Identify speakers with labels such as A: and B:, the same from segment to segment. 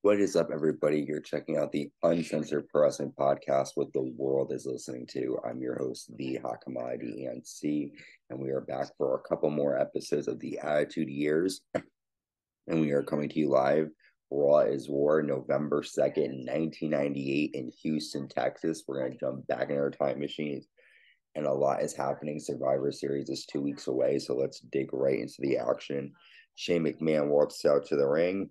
A: What is up, everybody? You're checking out the Uncensored Pro Wrestling Podcast, what the world is listening to. I'm your host, the Hakamadi ENC, and we are back for a couple more episodes of the Attitude Years. And we are coming to you live. Raw is War, November 2nd, 1998, in Houston, Texas. We're going to jump back in our time machines, and a lot is happening. Survivor Series is 2 weeks away, so let's dig right into the action. Shane McMahon walks out to the ring.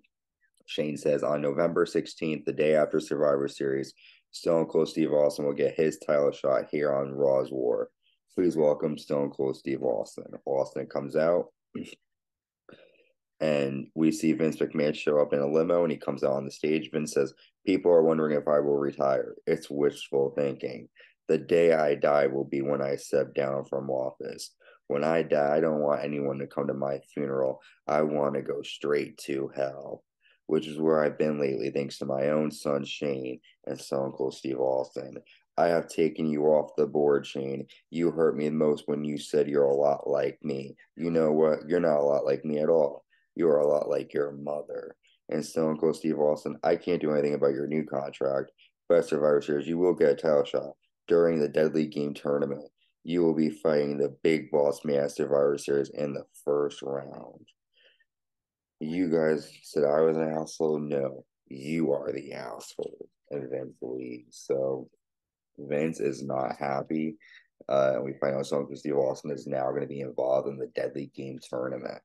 A: Shane says on November 16th, the day after Survivor Series, Stone Cold Steve Austin will get his title shot here on Raw's War. Please welcome Stone Cold Steve Austin. Austin comes out, and we see Vince McMahon show up in a limo, and he comes out on the stage. Vince says, "People are wondering if I will retire. It's wishful thinking. The day I die will be when I step down from office. When I die, I don't want anyone to come to my funeral. I want to go straight to hell." Which is where I've been lately, thanks to my own son Shane and Stone Cold Steve Austin. I have taken you off the board, Shane. You hurt me the most when you said you're a lot like me. You know what? You're not a lot like me at all. You are a lot like your mother. And Stone Cold Steve Austin, I can't do anything about your new contract, but at Survivor Series, you will get a title shot during the Deadly Game tournament. You will be fighting the big boss man at Survivor Series in the first round. You guys said I was an asshole. No, you are the asshole. And Vince leaves. So Vince is not happy. And we find out Stone Cold Steve Austin is now going to be involved in the Deadly Game tournament.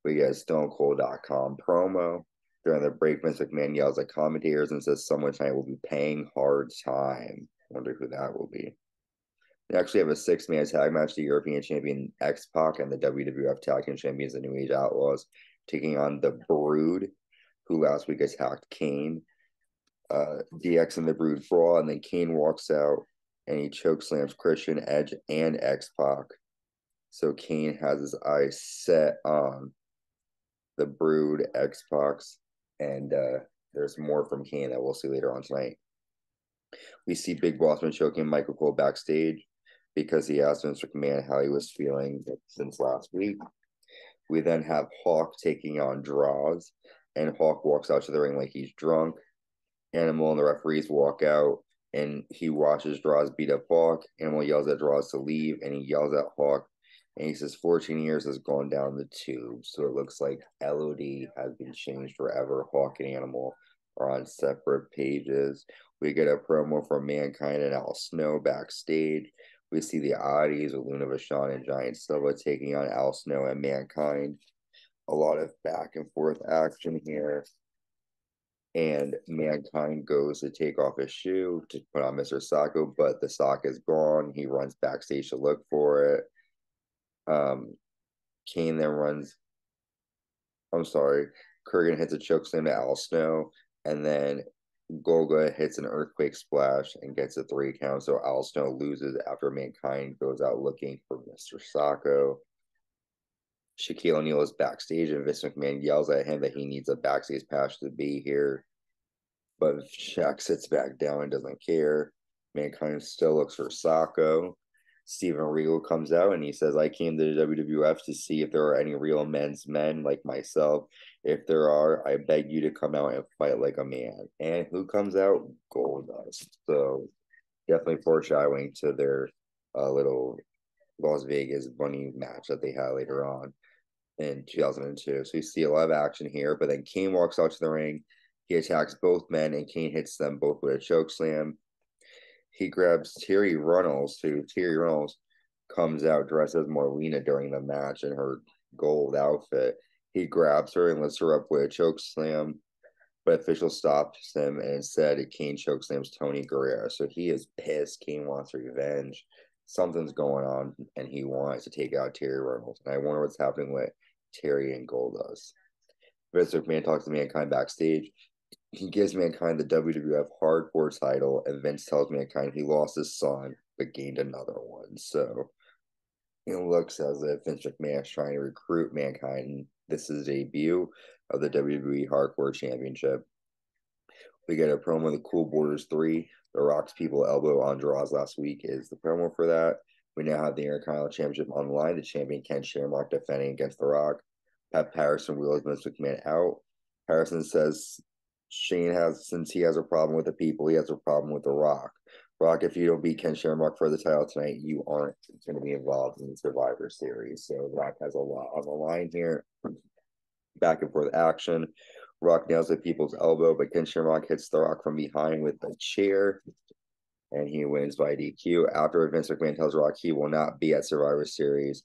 A: We get a StoneCold.com promo. During the break, Vince McMahon yells at commentators and says someone tonight will be paying hard time. Wonder who that will be. We actually have a six-man tag match. The European champion X-Pac and the WWF Tag Team Champions, the New Age Outlaws, taking on the Brood, who last week attacked Kane. DX and the Brood brawl, and then Kane walks out and he chokeslams Christian, Edge, and X-Pac. So Kane has his eyes set on the Brood, X-Pac, and there's more from Kane that we'll see later on tonight. We see Big Bossman choking Michael Cole backstage because he asked Vince McMahon how he was feeling since last week. We then have Hawk taking on Draws, and Hawk walks out to the ring like he's drunk. Animal and the referees walk out, and he watches Draws beat up Hawk. Animal yells at Draws to leave, and he yells at Hawk, and he says 14 years has gone down the tube. So it looks like LOD has been changed forever. Hawk and Animal are on separate pages. We get a promo from Mankind and Al Snow backstage. We see the oddities with Luna Vachon and Giant Silva taking on Al Snow and Mankind. A lot of back and forth action here. And Mankind goes to take off his shoe to put on Mr. Sacco, but the sock is gone. He runs backstage to look for it. Kane then runs. I'm sorry. Kurgan hits a chokeslam to Al Snow, and then Golga hits an earthquake splash and gets a 3 count. So Al Snow loses after Mankind goes out looking for Mr. Sacco. Shaquille O'Neal is backstage, and Vince McMahon yells at him that he needs a backstage pass to be here. But Shaq sits back down and doesn't care. Mankind still looks for Sacco. Steven Regal comes out and he says, I came to the WWF to see if there are any real men's men like myself. If there are, I beg you to come out and fight like a man. And who comes out? Goldust. So definitely foreshadowing to their little Las Vegas bunny match that they had later on in 2002. So you see a lot of action here, but then Kane walks out to the ring. He attacks both men, and Kane hits them both with a choke slam. He grabs Terry Runnels, who Terry Runnels comes out dressed as Marlena during the match in her gold outfit. He grabs her and lifts her up with a choke slam, but official stops him and instead Kane choke slams Tony Guerrero. So he is pissed. Kane wants revenge. Something's going on, and he wants to take out Terry Runnels. And I wonder what's happening with Terry and Goldust. Vince McMahon talks to Mankind backstage. He gives Mankind the WWF Hardcore Title, and Vince tells Mankind he lost his son but gained another one. So it looks as if Vince McMahon is trying to recruit Mankind. This is the debut of the WWE Hardcore Championship. We get a promo of the Cool Borders 3. The Rock's people elbow on Draws last week is the promo for that. We now have the Intercontinental Championship on the line. The champion Ken Shamrock defending against The Rock. Pat Patterson wheels Vince McMahon out. Patterson says Shane has, since he has a problem with the people, he has a problem with The Rock. Rock, if you don't beat Ken Shamrock for the title tonight, you aren't going to be involved in the Survivor Series. So Rock has a lot on the line here. Back and forth action. Rock nails the people's elbow, but Ken Shamrock hits The Rock from behind with a chair, and he wins by DQ. After Vince McMahon tells Rock he will not be at Survivor Series,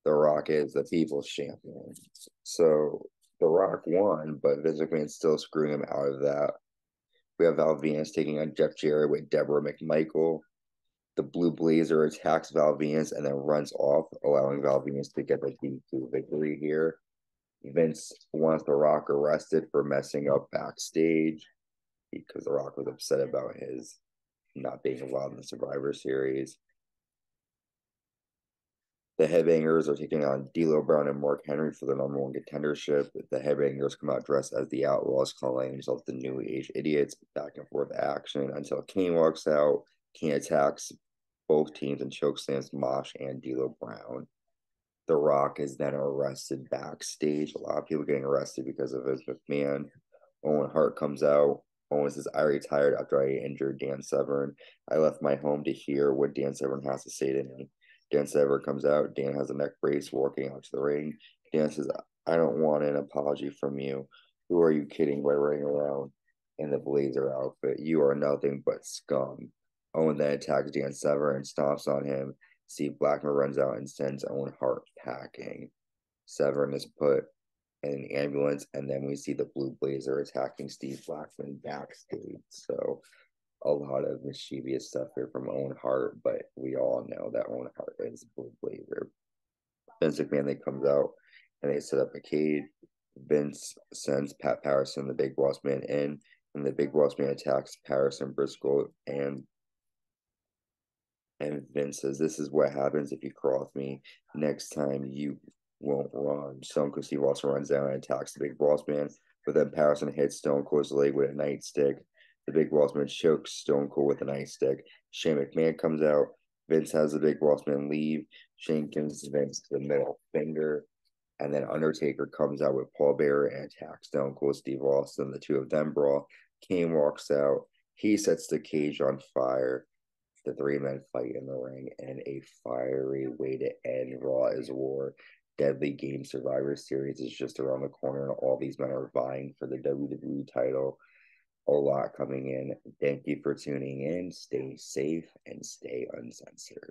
A: The Rock is the people's champion. So The Rock won, but Vince McMahon still screwing him out of that. We have Val Venus taking on Jeff Jarrett with Deborah McMichael. The Blue Blazer attacks Val Venus and then runs off, allowing Val Venus to get the DQ victory here. Vince wants The Rock arrested for messing up backstage because The Rock was upset about his not being involved in the Survivor Series. The Headbangers are taking on D'Lo Brown and Mark Henry for the #1 contendership. The Headbangers come out dressed as the Outlaws, calling themselves the New Age Idiots. Back and forth action until Kane walks out. Kane attacks both teams and chokeslams Mosh and D'Lo Brown. The Rock is then arrested backstage. A lot of people getting arrested because of Vince McMahon. Owen Hart comes out. Owen says, I retired after I injured Dan Severn. I left my home to hear what Dan Severn has to say to me. Dan Severn comes out. Dan has a neck brace walking out to the ring. Dan says, I don't want an apology from you. Who are you kidding by running around in the blazer outfit? You are nothing but scum. Owen then attacks Dan Severn and stomps on him. Steve Blackman runs out and sends Owen Hart packing. Severn is put in an ambulance, and then we see the Blue Blazer attacking Steve Blackman backstage. So a lot of mischievous stuff here from Owen Hart, but we all know that Owen Hart is Blue Blazer. Vince McMahon then comes out and they set up a cage. Vince sends Pat Patterson, the Big Boss Man, in, and the Big Boss Man attacks Patterson, Briscoe, and Vince says, this is what happens if you cross me. Next time you won't run. Stone Cold Steve also runs down and attacks the Big Boss Man, but then Patterson hits Stone Cold's leg with a nightstick. The Big Boss Man chokes Stone Cold with a nightstick. Shane McMahon comes out. Vince has the Big Boss Man leave. Shane gives Vince the middle finger. And then Undertaker comes out with Paul Bearer and attacks Stone Cold Steve Austin. The two of them brawl. Kane walks out. He sets the cage on fire. The three men fight in the ring, and a fiery way to end Raw is War. Deadly Game Survivor Series is just around the corner, and all these men are vying for the WWE title. A lot coming in. Thank you for tuning in. Stay safe and stay uncensored.